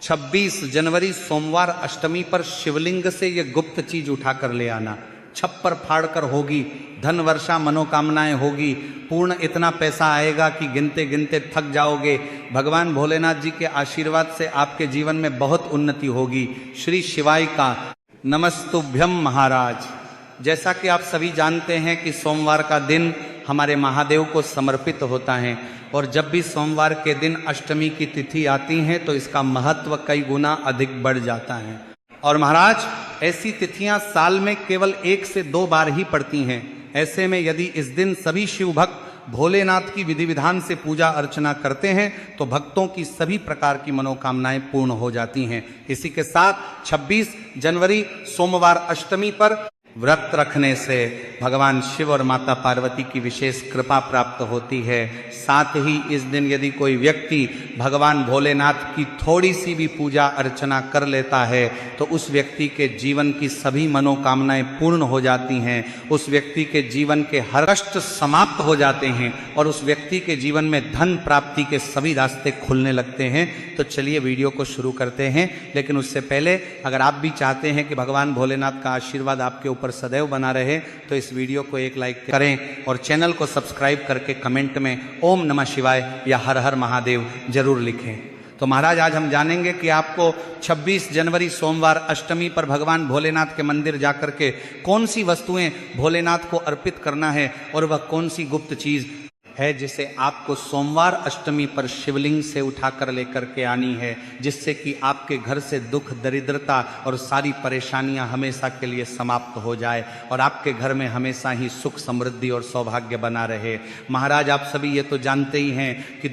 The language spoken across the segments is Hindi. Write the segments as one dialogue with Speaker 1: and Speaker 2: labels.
Speaker 1: 26 जनवरी सोमवार अष्टमी पर शिवलिंग से ये गुप्त चीज उठा कर ले आना। छप्पर फाड़ कर होगी, धन वर्षा मनोकामनाएं होगी, पूर्ण इतना पैसा आएगा कि गिनते गिनते थक जाओगे। भगवान भोलेनाथ जी के आशीर्वाद से आपके जीवन में बहुत उन्नति होगी। श्री शिवाय का नमस्तुभ्यम महाराज। जैसा कि आप सभी जानते हैं कि सोमवार का दिन हमारे महादेव को समर्पित होता है और जब भी सोमवार के दिन अष्टमी की तिथि आती है तो इसका महत्व कई गुना अधिक बढ़ जाता है। और महाराज ऐसी तिथियां साल में केवल 1 से 2 बार ही पड़ती हैं। ऐसे में यदि इस दिन सभी शिव भक्त भोलेनाथ की विधि विधान से पूजा अर्चना करते हैं तो भक्तों की सभी प्रकार की मनोकामनाएं पूर्ण हो जाती हैं। इसी के साथ 26 जनवरी सोमवार अष्टमी पर व्रत रखने से भगवान शिव और माता पार्वती की विशेष कृपा प्राप्त होती है। साथ ही इस दिन यदि कोई व्यक्ति भगवान भोलेनाथ की थोड़ी सी भी पूजा अर्चना कर लेता है तो उस व्यक्ति के जीवन की सभी मनोकामनाएं पूर्ण हो जाती हैं। उस व्यक्ति के जीवन के हर कष्ट समाप्त हो जाते हैं और उस व्यक्ति के जीवन में धन प्राप्ति के सभी रास्ते खुलने लगते हैं। तो चलिए वीडियो को शुरू करते हैं, लेकिन उससे पहले अगर आप भी चाहते हैं कि भगवान भोलेनाथ का आशीर्वाद आपके ऊपर सदैव बना रहे तो इस वीडियो को एक लाइक करें और चैनल को सब्सक्राइब करके कमेंट में ओम नमः शिवाय या हर हर महादेव जरूर लिखें। तो महाराज आज हम जानेंगे कि आपको 26 जनवरी सोमवार अष्टमी पर भगवान भोलेनाथ के मंदिर जाकर के कौन सी वस्तुएं भोलेनाथ को अर्पित करना है और वह कौन सी गुप्त चीज है जिसे आपको सोमवार अष्टमी पर शिवलिंग से उठाकर लेकर के आनी है, जिससे कि आपके घर से दुख दरिद्रता और सारी परेशानियां हमेशा के लिए समाप्त हो जाए और आपके घर में हमेशा ही सुख समृद्धि और सौभाग्य बना रहे। महाराज आप सभी ये तो जानते ही हैं कि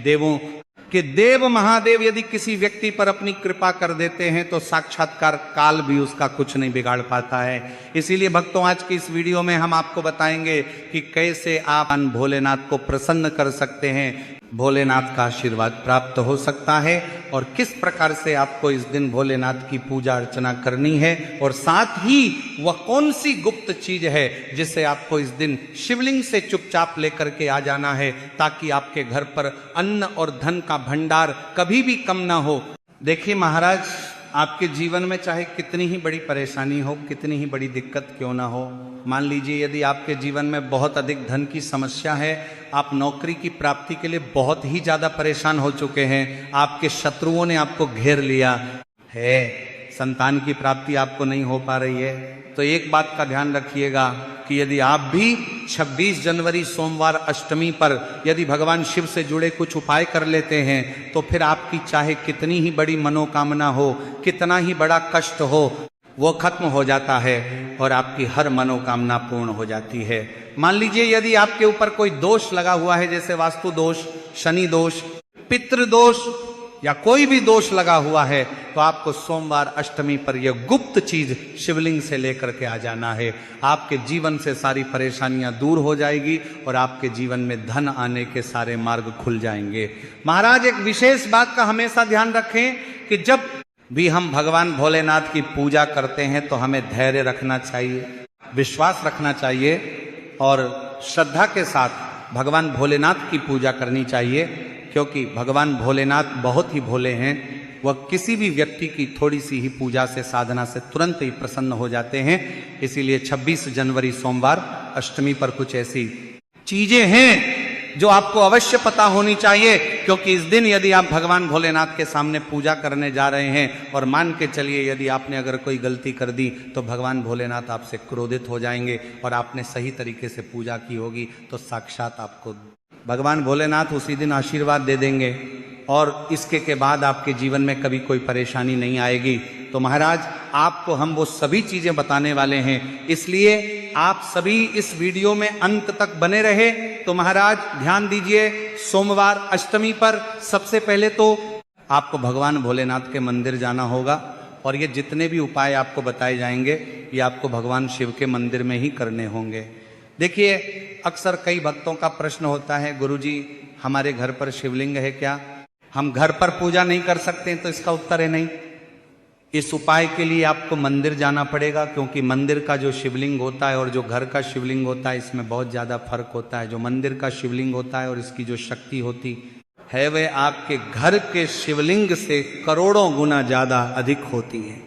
Speaker 1: देव महादेव यदि किसी व्यक्ति पर अपनी कृपा कर देते हैं तो साक्षात्कार काल भी उसका कुछ नहीं बिगाड़ पाता है। इसीलिए भक्तों आज की इस वीडियो में हम आपको बताएंगे कि कैसे आप भोलेनाथ को प्रसन्न कर सकते हैं, भोलेनाथ का आशीर्वाद प्राप्त हो सकता है और किस प्रकार से आपको इस दिन भोलेनाथ की पूजा अर्चना करनी है और साथ ही वह कौन सी गुप्त चीज है जिसे आपको इस दिन शिवलिंग से चुपचाप लेकर के आ जाना है ताकि आपके घर पर अन्न और धन का भंडार कभी भी कम ना हो। देखिए महाराज, आपके जीवन में चाहे कितनी ही बड़ी परेशानी हो, कितनी ही बड़ी दिक्कत क्यों ना हो, मान लीजिए यदि आपके जीवन में बहुत अधिक धन की समस्या है, आप नौकरी की प्राप्ति के लिए बहुत ही ज्यादा परेशान हो चुके हैं, आपके शत्रुओं ने आपको घेर लिया है, संतान की प्राप्ति आपको नहीं हो पा रही है, तो एक बात का ध्यान रखिएगा कि यदि आप भी 26 जनवरी सोमवार अष्टमी पर यदि भगवान शिव से जुड़े कुछ उपाय कर लेते हैं तो फिर आपकी चाहे कितनी ही बड़ी मनोकामना हो, कितना ही बड़ा कष्ट हो, वो खत्म हो जाता है और आपकी हर मनोकामना पूर्ण हो जाती है। मान लीजिए यदि आपके ऊपर कोई दोष लगा हुआ है, जैसे वास्तु दोष, शनि दोष, पितृ दोष या कोई भी दोष लगा हुआ है, तो आपको सोमवार अष्टमी पर यह गुप्त चीज शिवलिंग से लेकर के आ जाना है। आपके जीवन से सारी परेशानियां दूर हो जाएगी और आपके जीवन में धन आने के सारे मार्ग खुल जाएंगे। महाराज एक विशेष बात का हमेशा ध्यान रखें कि जब भी हम भगवान भोलेनाथ की पूजा करते हैं तो हमें धैर्य रखना चाहिए, विश्वास रखना चाहिए और श्रद्धा के साथ भगवान भोलेनाथ की पूजा करनी चाहिए, क्योंकि भगवान भोलेनाथ बहुत ही भोले हैं। वह किसी भी व्यक्ति की थोड़ी सी ही पूजा से, साधना से तुरंत ही प्रसन्न हो जाते हैं। इसीलिए 26 जनवरी सोमवार अष्टमी पर कुछ ऐसी चीजें हैं जो आपको अवश्य पता होनी चाहिए, क्योंकि इस दिन यदि आप भगवान भोलेनाथ के सामने पूजा करने जा रहे हैं और मान के चलिए यदि आपने अगर कोई गलती कर दी तो भगवान भोलेनाथ आपसे क्रोधित हो जाएंगे और आपने सही तरीके से पूजा की होगी तो साक्षात आपको भगवान भोलेनाथ उसी दिन आशीर्वाद दे देंगे और इसके के बाद आपके जीवन में कभी कोई परेशानी नहीं आएगी। तो महाराज आपको हम वो सभी चीजें बताने वाले हैं, इसलिए आप सभी इस वीडियो में अंत तक बने रहे। तो महाराज ध्यान दीजिए, सोमवार अष्टमी पर सबसे पहले तो आपको भगवान भोलेनाथ के मंदिर जाना होगा और ये जितने भी उपाय आपको बताए जाएंगे ये आपको भगवान शिव के मंदिर में ही करने होंगे। देखिए अक्सर कई भक्तों का प्रश्न होता है, गुरुजी हमारे घर पर शिवलिंग है क्या, हम घर पर पूजा नहीं कर सकते? तो इसका उत्तर है नहीं। इस उपाय के लिए आपको मंदिर जाना पड़ेगा, क्योंकि मंदिर का जो शिवलिंग होता है और जो घर का शिवलिंग होता है इसमें बहुत ज़्यादा फर्क होता है। जो मंदिर का शिवलिंग होता है और इसकी जो शक्ति होती है वे आपके घर के शिवलिंग से करोड़ों गुना ज्यादा अधिक होती है।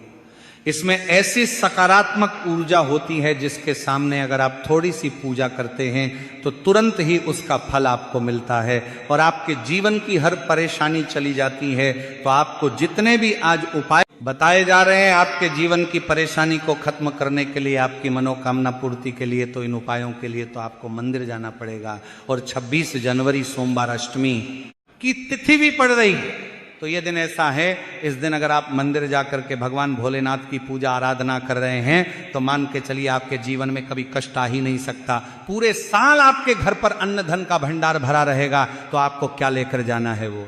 Speaker 1: इसमें ऐसी सकारात्मक ऊर्जा होती है जिसके सामने अगर आप थोड़ी सी पूजा करते हैं तो तुरंत ही उसका फल आपको मिलता है और आपके जीवन की हर परेशानी चली जाती है। तो आपको जितने भी आज उपाय बताए जा रहे हैं आपके जीवन की परेशानी को खत्म करने के लिए, आपकी मनोकामना पूर्ति के लिए, तो इन उपायों के लिए तो आपको मंदिर जाना पड़ेगा। और 26 जनवरी सोमवार अष्टमी की तिथि भी पड़ रही है, तो ये दिन ऐसा है, इस दिन अगर आप मंदिर जाकर के भगवान भोलेनाथ की पूजा आराधना कर रहे हैं तो मान के चलिए आपके जीवन में कभी कष्ट आ ही नहीं सकता। पूरे साल आपके घर पर अन्न धन का भंडार भरा रहेगा। तो आपको क्या लेकर जाना है वो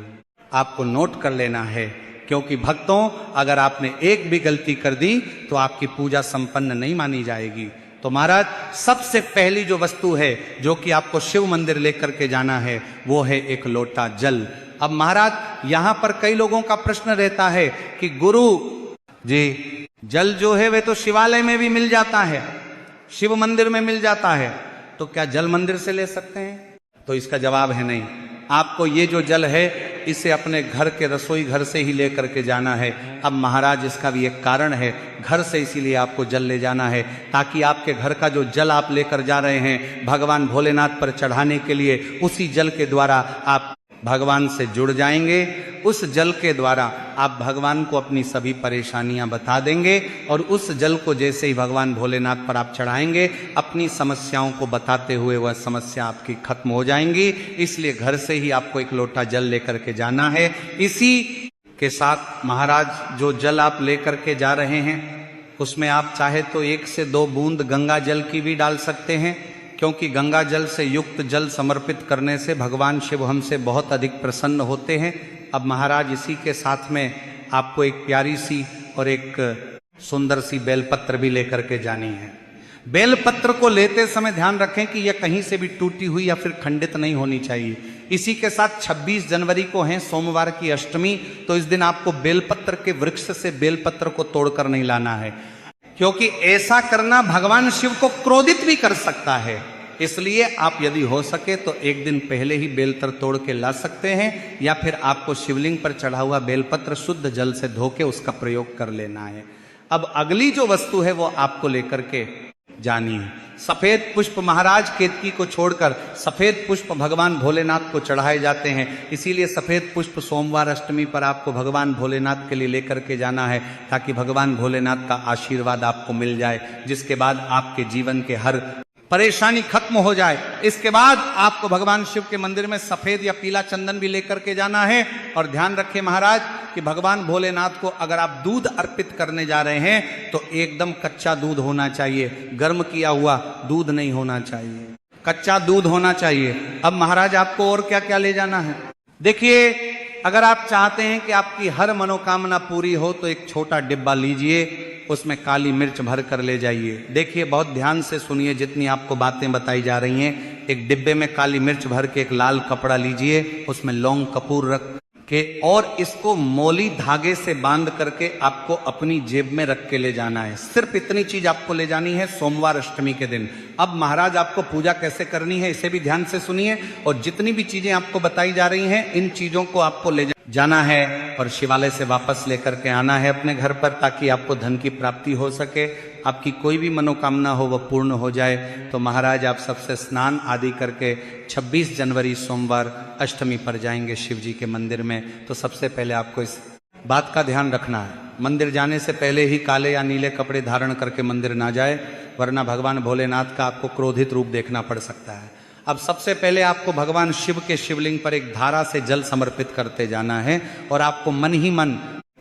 Speaker 1: आपको नोट कर लेना है, क्योंकि भक्तों अगर आपने एक भी गलती कर दी तो आपकी पूजा संपन्न नहीं मानी जाएगी। तो महाराज सबसे पहली जो वस्तु है जो कि आपको शिव मंदिर लेकर के जाना है वो है एक लोटा जल। अब महाराज यहां पर कई लोगों का प्रश्न रहता है कि गुरु जी जल जो है वे तो शिवालय में भी मिल जाता है, शिव मंदिर में मिल जाता है, तो क्या जल मंदिर से ले सकते हैं? तो इसका जवाब है नहीं। आपको ये जो जल है इसे अपने घर के रसोई घर से ही लेकर के जाना है। अब महाराज इसका भी एक कारण है, घर से इसीलिए आपको जल ले जाना है ताकि आपके घर का जो जल आप लेकर जा रहे हैं भगवान भोलेनाथ पर चढ़ाने के लिए, उसी जल के द्वारा आप भगवान से जुड़ जाएंगे। उस जल के द्वारा आप भगवान को अपनी सभी परेशानियां बता देंगे और उस जल को जैसे ही भगवान भोलेनाथ पर आप चढ़ाएंगे अपनी समस्याओं को बताते हुए वह समस्या आपकी खत्म हो जाएंगी। इसलिए घर से ही आपको एक लोटा जल लेकर के जाना है। इसी के साथ महाराज जो जल आप लेकर के जा रहे हैं उसमें आप चाहे तो 1 से 2 बूंद गंगा जल की भी डाल सकते हैं, क्योंकि गंगा जल से युक्त जल समर्पित करने से भगवान शिव हमसे बहुत अधिक प्रसन्न होते हैं। अब महाराज इसी के साथ में आपको एक प्यारी सी और एक सुंदर सी बेलपत्र भी लेकर के जानी है। बेलपत्र को लेते समय ध्यान रखें कि यह कहीं से भी टूटी हुई या फिर खंडित नहीं होनी चाहिए। इसी के साथ 26 जनवरी को है सोमवार की अष्टमी, तो इस दिन आपको बेलपत्र के वृक्ष से बेलपत्र को तोड़कर नहीं लाना है, क्योंकि ऐसा करना भगवान शिव को क्रोधित भी कर सकता है। इसलिए आप यदि हो सके तो एक दिन पहले ही बेलपत्र तोड़ के ला सकते हैं, या फिर आपको शिवलिंग पर चढ़ा हुआ बेलपत्र शुद्ध जल से धो के उसका प्रयोग कर लेना है। अब अगली जो वस्तु है वो आपको लेकर के जानी है। सफेद पुष्प महाराज केतकी को छोड़कर सफेद पुष्प भगवान भोलेनाथ को चढ़ाए जाते हैं। इसीलिए सफेद पुष्प सोमवार अष्टमी पर आपको भगवान भोलेनाथ के लिए लेकर के जाना है, ताकि भगवान भोलेनाथ का आशीर्वाद आपको मिल जाए, जिसके बाद आपके जीवन के हर परेशानी खत्म हो जाए। इसके बाद आपको भगवान शिव के मंदिर में सफेद या पीला चंदन भी लेकर के जाना है। और ध्यान रखें महाराज कि भगवान भोलेनाथ को अगर आप दूध अर्पित करने जा रहे हैं तो एकदम कच्चा दूध होना चाहिए, गर्म किया हुआ दूध नहीं होना चाहिए, कच्चा दूध होना चाहिए। अब महाराज आपको और क्या क्या ले जाना है? देखिए, अगर आप चाहते हैं कि आपकी हर मनोकामना पूरी हो तो एक छोटा डिब्बा लीजिए, उसमें काली मिर्च भर कर ले जाइए। देखिए, बहुत ध्यान से सुनिए जितनी आपको बातें बताई जा रही हैं। एक डिब्बे में काली मिर्च भर के एक लाल कपड़ा लीजिए, उसमें लौंग कपूर रख के और इसको मोली धागे से बांध करके आपको अपनी जेब में रख के ले जाना है। सिर्फ इतनी चीज आपको ले जानी है सोमवार अष्टमी के दिन। अब महाराज आपको पूजा कैसे करनी है इसे भी ध्यान से सुनिए, और जितनी भी चीजें आपको बताई जा रही हैं इन चीजों को आपको ले जाना है और शिवालय से वापस लेकर के आना है अपने घर पर, ताकि आपको धन की प्राप्ति हो सके, आपकी कोई भी मनोकामना हो वह पूर्ण हो जाए। तो महाराज आप सबसे स्नान आदि करके 26 जनवरी सोमवार अष्टमी पर जाएंगे शिव जी के मंदिर में। तो सबसे पहले आपको इस बात का ध्यान रखना है, मंदिर जाने से पहले ही काले या नीले कपड़े धारण करके मंदिर ना जाए, वरना भगवान भोलेनाथ का आपको क्रोधित रूप देखना पड़ सकता है। अब सबसे पहले आपको भगवान शिव के शिवलिंग पर एक धारा से जल समर्पित करते जाना है और आपको मन ही मन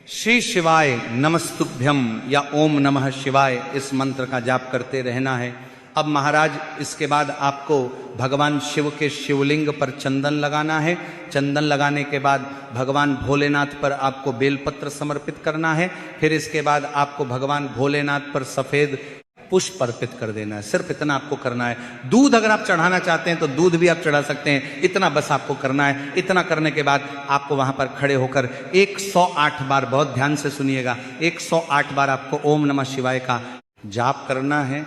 Speaker 1: श्री शिवाय नमस्तुभ्यम या ओम नमः शिवाय इस मंत्र का जाप करते रहना है। अब महाराज इसके बाद आपको भगवान शिव के शिवलिंग पर चंदन लगाना है। चंदन लगाने के बाद भगवान भोलेनाथ पर आपको बेलपत्र समर्पित करना है। फिर इसके बाद आपको भगवान भोलेनाथ पर सफेद पुष्प अर्पित कर देना है। सिर्फ इतना आपको करना है। दूध अगर आप चढ़ाना चाहते हैं तो दूध भी आप चढ़ा सकते हैं, इतना बस आपको करना है। इतना करने के बाद आपको वहां पर खड़े होकर 108 बार, बहुत ध्यान से सुनिएगा, 108 बार आपको ओम नमः शिवाय का जाप करना है।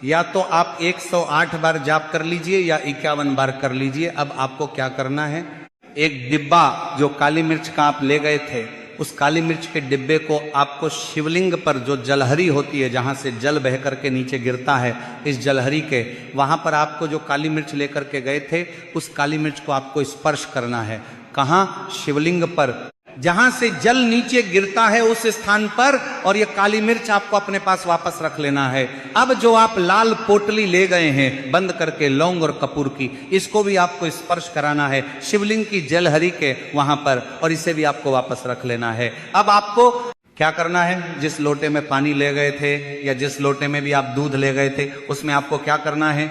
Speaker 1: या तो आप 108 बार जाप कर लीजिए या 51 बार कर लीजिए। अब आपको क्या करना है, एक डिब्बा जो काली मिर्च का आप ले गए थे, उस काली मिर्च के डिब्बे को आपको शिवलिंग पर जो जलहरी होती है, जहाँ से जल बह करके नीचे गिरता है, इस जलहरी के वहाँ पर आपको जो काली मिर्च लेकर के गए थे, उस काली मिर्च को आपको स्पर्श करना है। कहाँ? शिवलिंग पर, जहाँ से जल नीचे गिरता है उस स्थान पर, और ये काली मिर्च आपको अपने पास वापस रख लेना है। अब जो आप लाल पोटली ले गए हैं बंद करके लौंग और कपूर की, इसको भी आपको स्पर्श कराना है शिवलिंग की जलहरी के वहां पर, और इसे भी आपको वापस रख लेना है। अब आपको क्या करना है? जिस लोटे में पानी ले गए थे या जिस लोटे में भी आप दूध ले गए थे, उसमें आपको क्या करना है?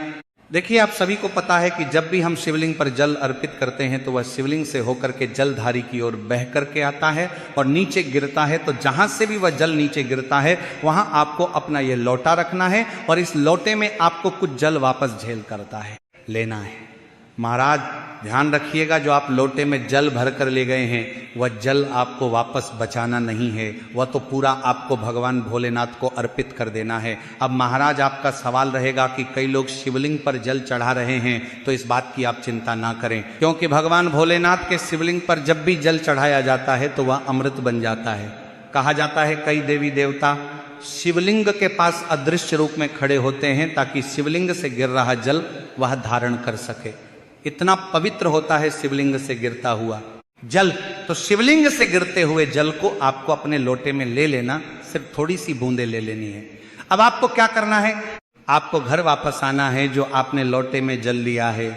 Speaker 1: देखिए, आप सभी को पता है कि जब भी हम शिवलिंग पर जल अर्पित करते हैं तो वह शिवलिंग से होकर के जलधारी की ओर बह करके आता है और नीचे गिरता है। तो जहां से भी वह जल नीचे गिरता है वहां आपको अपना ये लोटा रखना है, और इस लोटे में आपको कुछ जल वापस झेल करता है, लेना है। महाराज ध्यान रखिएगा, जो आप लोटे में जल भर कर ले गए हैं वह जल आपको वापस बचाना नहीं है, वह तो पूरा आपको भगवान भोलेनाथ को अर्पित कर देना है। अब महाराज आपका सवाल रहेगा कि कई लोग शिवलिंग पर जल चढ़ा रहे हैं, तो इस बात की आप चिंता ना करें, क्योंकि भगवान भोलेनाथ के शिवलिंग पर जब भी जल चढ़ाया जाता है तो वह अमृत बन जाता है। कहा जाता है कई देवी देवता शिवलिंग के पास अदृश्य रूप में खड़े होते हैं ताकि शिवलिंग से गिर रहा जल वह धारण कर सके। इतना पवित्र होता है शिवलिंग से गिरता हुआ जल। तो शिवलिंग से गिरते हुए जल को आपको अपने लोटे में ले लेना, सिर्फ थोड़ी सी बूंदे ले लेनी है। अब आपको क्या करना है? आपको घर वापस आना है। जो आपने लोटे में जल लिया है,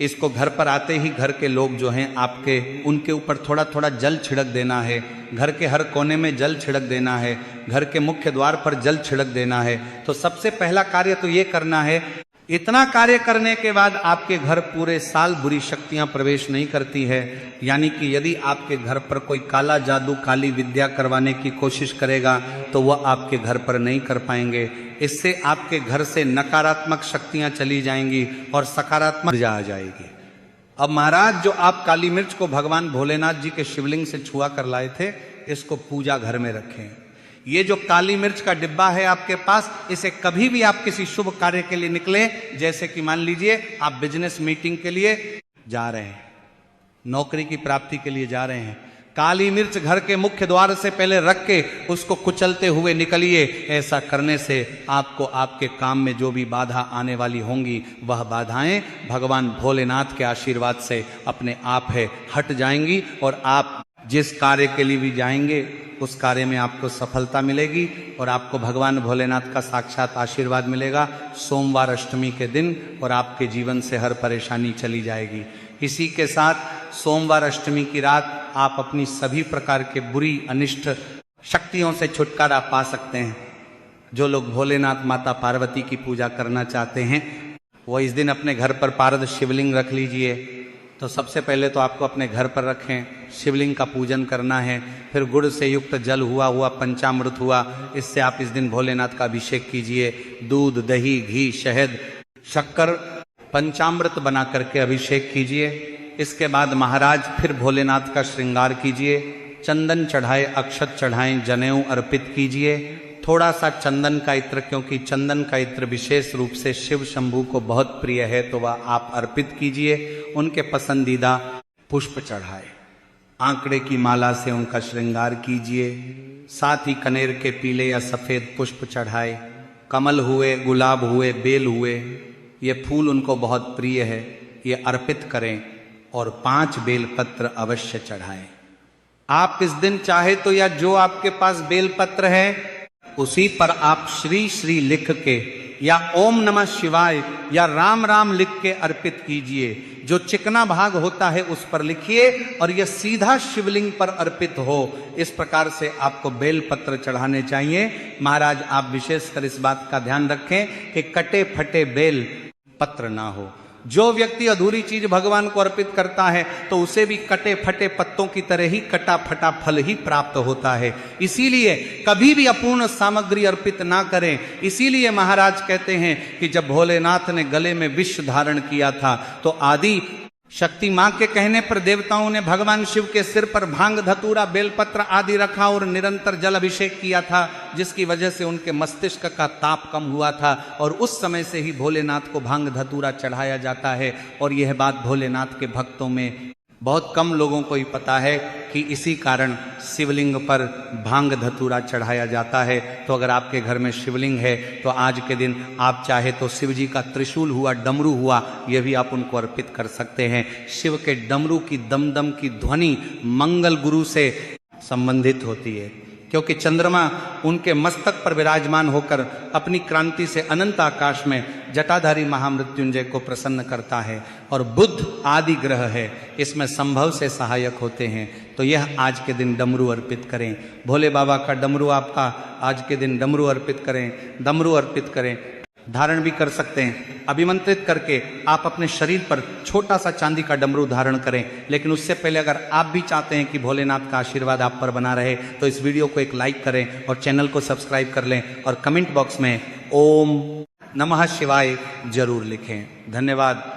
Speaker 1: इसको घर पर आते ही घर के लोग जो हैं आपके, उनके ऊपर थोड़ा थोड़ा जल छिड़क देना है। घर के हर कोने में जल छिड़क देना है, घर के मुख्य द्वार पर जल छिड़क देना है। तो सबसे पहला कार्य तो ये करना है। इतना कार्य करने के बाद आपके घर पूरे साल बुरी शक्तियां प्रवेश नहीं करती है। यानी कि यदि आपके घर पर कोई काला जादू, काली विद्या करवाने की कोशिश करेगा तो वह आपके घर पर नहीं कर पाएंगे। इससे आपके घर से नकारात्मक शक्तियां चली जाएंगी और सकारात्मक ऊर्जा आ जाएगी। अब महाराज, जो आप काली मिर्च को भगवान भोलेनाथ जी के शिवलिंग से छुआ कर लाए थे, इसको पूजा घर में रखें। ये जो काली मिर्च का डिब्बा है आपके पास, इसे कभी भी आप किसी शुभ कार्य के लिए निकले, जैसे कि मान लीजिए आप बिजनेस मीटिंग के लिए जा रहे हैं, नौकरी की प्राप्ति के लिए जा रहे हैं, काली मिर्च घर के मुख्य द्वार से पहले रख के उसको कुचलते हुए निकलिए। ऐसा करने से आपको आपके काम में जो भी बाधा आने वाली होंगी, वह बाधाएं भगवान भोलेनाथ के आशीर्वाद से अपने आप है हट जाएंगी, और आप जिस कार्य के लिए भी जाएंगे उस कार्य में आपको सफलता मिलेगी और आपको भगवान भोलेनाथ का साक्षात आशीर्वाद मिलेगा सोमवार अष्टमी के दिन, और आपके जीवन से हर परेशानी चली जाएगी। इसी के साथ सोमवार अष्टमी की रात आप अपनी सभी प्रकार के बुरी अनिष्ट शक्तियों से छुटकारा पा सकते हैं। जो लोग भोलेनाथ माता पार्वती की पूजा करना चाहते हैं वो इस दिन अपने घर पर पारद शिवलिंग रख लीजिए। तो सबसे पहले तो आपको अपने घर पर रखें, शिवलिंग का पूजन करना है। फिर गुड़ से युक्त जल हुआ पंचामृत हुआ, इससे आप इस दिन भोलेनाथ का अभिषेक कीजिए। दूध, दही, घी, शहद, शक्कर, पंचामृत बना करके अभिषेक कीजिए। इसके बाद महाराज फिर भोलेनाथ का श्रृंगार कीजिए। चंदन चढ़ाए, अक्षत चढ़ाएं, जनेऊ अर्पित कीजिए। थोड़ा सा चंदन का इत्र, क्योंकि चंदन का इत्र विशेष रूप से शिव शंभू को बहुत प्रिय है, तो वह आप अर्पित कीजिए। उनके पसंदीदा पुष्प चढ़ाए, आंकड़े की माला से उनका श्रृंगार कीजिए। साथ ही कनेर के पीले या सफेद पुष्प चढ़ाए। कमल हुए, गुलाब हुए, बेल हुए, ये फूल उनको बहुत प्रिय है, ये अर्पित करें। और 5 बेलपत्र अवश्य चढ़ाएं। आप इस दिन चाहे तो या जो आपके पास बेलपत्र है उसी पर आप श्री श्री लिख के या ओम नमः शिवाय या राम राम लिख के अर्पित कीजिए। जो चिकना भाग होता है उस पर लिखिए और यह सीधा शिवलिंग पर अर्पित हो। इस प्रकार से आपको बेलपत्र चढ़ाने चाहिए। महाराज, आप विशेषकर इस बात का ध्यान रखें कि कटे फटे बेल पत्र ना हो। जो व्यक्ति अधूरी चीज भगवान को अर्पित करता है तो उसे भी कटे फटे पत्तों की तरह ही कटा फटा फल ही प्राप्त होता है। इसीलिए कभी भी अपूर्ण सामग्री अर्पित ना करें। इसीलिए महाराज कहते हैं कि जब भोलेनाथ ने गले में विष धारण किया था तो आदि शक्ति मां के कहने पर देवताओं ने भगवान शिव के सिर पर भांग, धतूरा, बेलपत्र आदि रखा और निरंतर जल अभिषेक किया था, जिसकी वजह से उनके मस्तिष्क का ताप कम हुआ था। और उस समय से ही भोलेनाथ को भांग धतूरा चढ़ाया जाता है। और यह बात भोलेनाथ के भक्तों में बहुत कम लोगों को ही पता है कि इसी कारण शिवलिंग पर भांग धतूरा चढ़ाया जाता है। तो अगर आपके घर में शिवलिंग है तो आज के दिन आप चाहे तो शिव जी का त्रिशूल हुआ, डमरू हुआ, यह भी आप उनको अर्पित कर सकते हैं। शिव के डमरू की दमदम की ध्वनि मंगल गुरु से संबंधित होती है, क्योंकि चंद्रमा उनके मस्तक पर विराजमान होकर अपनी क्रांति से अनंत आकाश में जटाधारी महामृत्युंजय को प्रसन्न करता है, और बुध आदि ग्रह है, इसमें संभव से सहायक होते हैं। तो यह आज के दिन डमरू अर्पित करें, भोले बाबा का डमरू आपका आज के दिन डमरू अर्पित करें, डमरू अर्पित करें। धारण भी कर सकते हैं, अभिमंत्रित करके आप अपने शरीर पर छोटा सा चांदी का डमरू धारण करें। लेकिन उससे पहले अगर आप भी चाहते हैं कि भोलेनाथ का आशीर्वाद आप पर बना रहे तो इस वीडियो को एक लाइक करें और चैनल को सब्सक्राइब कर लें, और कमेंट बॉक्स में ओम नमः शिवाय जरूर लिखें। धन्यवाद।